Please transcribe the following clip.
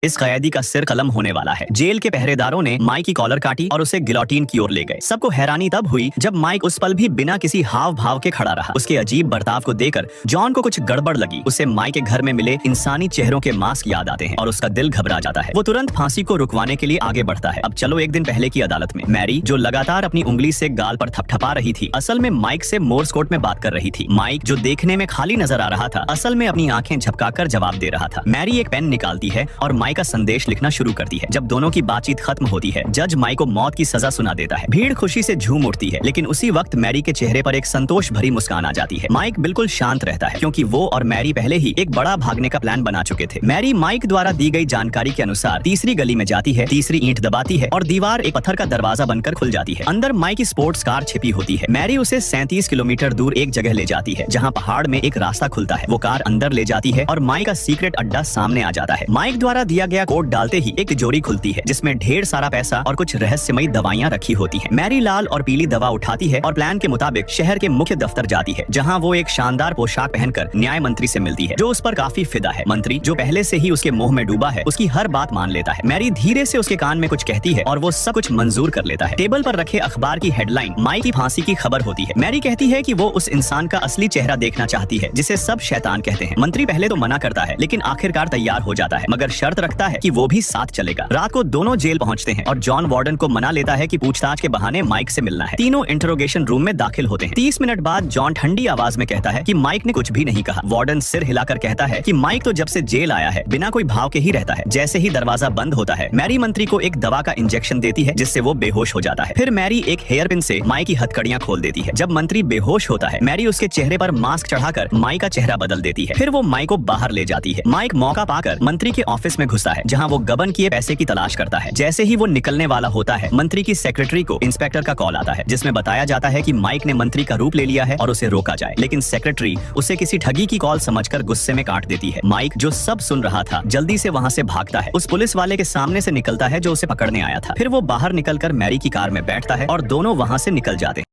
इस कैदी का सिर कलम होने वाला है। जेल के पहरेदारों ने माइक की कॉलर काटी और उसे गिलोटिन की ओर ले गए। सबको हैरानी तब हुई जब माइक उस पल भी बिना किसी हाव भाव के खड़ा रहा। उसके अजीब बर्ताव को देखकर जॉन को कुछ गड़बड़ लगी। उसे माइक के घर में मिले इंसानी चेहरों के मास्क याद आते हैं और उसका दिल घबरा जाता है। वो तुरंत फांसी को रुकवाने के लिए आगे बढ़ता है। अब चलो एक दिन पहले की अदालत में। मैरी जो लगातार अपनी उंगली से गाल पर थपथपा रही थी, असल में माइक से मोर्स कोड में बात कर रही थी। माइक जो देखने में खाली नजर आ रहा था, असल में अपनी आंखें झपकाकर जवाब दे रहा था। मैरी एक पेन निकालती है और माइक का संदेश लिखना शुरू करती है। जब दोनों की बातचीत खत्म होती है, जज माइक को मौत की सजा सुना देता है। भीड़ खुशी से झूम उठती है, लेकिन उसी वक्त मैरी के चेहरे पर एक संतोष भरी मुस्कान आ जाती है। माइक बिल्कुल शांत रहता है, क्योंकि वो और मैरी पहले ही एक बड़ा भागने का प्लान बना चुके थे। मैरी माइक द्वारा दी गई जानकारी के अनुसार तीसरी गली में जाती है, तीसरी ईंट दबाती है और दीवार एक पत्थर का दरवाजा बनकर खुल जाती है। अंदर माइक की स्पोर्ट्स कार छिपी होती है। मैरी उसे 37 किलोमीटर दूर एक जगह ले जाती है, जहाँ पहाड़ में एक रास्ता खुलता है। वो कार अंदर ले जाती है और माइक का सीक्रेट अड्डा सामने आ जाता है। माइक द्वारा दिया गया कोड डालते ही एक तिजोरी खुलती है, जिसमें ढेर सारा पैसा और कुछ रहस्यमयी दवाइयां रखी होती हैं। मैरी लाल और पीली दवा उठाती है और प्लान के मुताबिक शहर के मुख्य दफ्तर जाती है, जहां वो एक शानदार पोशाक पहनकर न्याय मंत्री से मिलती है, जो उस पर काफी फिदा है। मंत्री जो पहले से ही उसके मोह में डूबा है, उसकी हर बात मान लेता है। मैरी धीरे से उसके कान में कुछ कहती है और वो सब कुछ मंजूर कर लेता है। टेबल पर रखे अखबार की हेडलाइन माइक की फांसी की खबर होती है। मैरी कहती है कि वो उस इंसान का असली चेहरा देखना चाहती है, जिसे सब शैतान कहते हैं। मंत्री पहले तो मना करता है, लेकिन आखिरकार तैयार हो जाता है, मगर शर्त रखता है कि वो भी साथ चलेगा। रात को दोनों जेल पहुंचते हैं और जॉन वार्डन को मना लेता है कि पूछताछ के बहाने माइक से मिलना है। तीनों इंटरोगेशन रूम में दाखिल होते हैं। 30 मिनट बाद जॉन ठंडी आवाज में कहता है कि माइक ने कुछ भी नहीं कहा। वार्डन सिर हिलाकर कहता है कि माइक तो जब से जेल आया है बिना कोई भाव के ही रहता है। जैसे ही दरवाजा बंद होता है, मैरी मंत्री को एक दवा का इंजेक्शन देती है, जिससे वो बेहोश हो जाता है। फिर मैरी एक हेयर पिन से माइक की हथकड़ियां खोल देती है। जब मंत्री बेहोश होता है, मैरी उसके चेहरे पर मास्क चढ़ाकर माइक का चेहरा बदल देती है। फिर वो माइक को बाहर ले जाती है। माइक मौका पाकर मंत्री के ऑफिस में घुसता है, जहाँ वो गबन किए पैसे की तलाश करता है। जैसे ही वो निकलने वाला होता है, मंत्री की सेक्रेटरी को इंस्पेक्टर का कॉल आता है, जिसमें बताया जाता है कि माइक ने मंत्री का रूप ले लिया है और उसे रोका जाए। लेकिन सेक्रेटरी उसे किसी ठगी की कॉल समझकर गुस्से में काट देती है। माइक जो सब सुन रहा था, जल्दी से वहाँ से भागता है। उस पुलिस वाले के सामने से निकलता है जो उसे पकड़ने आया था। फिर वो बाहर निकलकर मैरी की कार में बैठता है और दोनों वहाँ से निकल जाते हैं।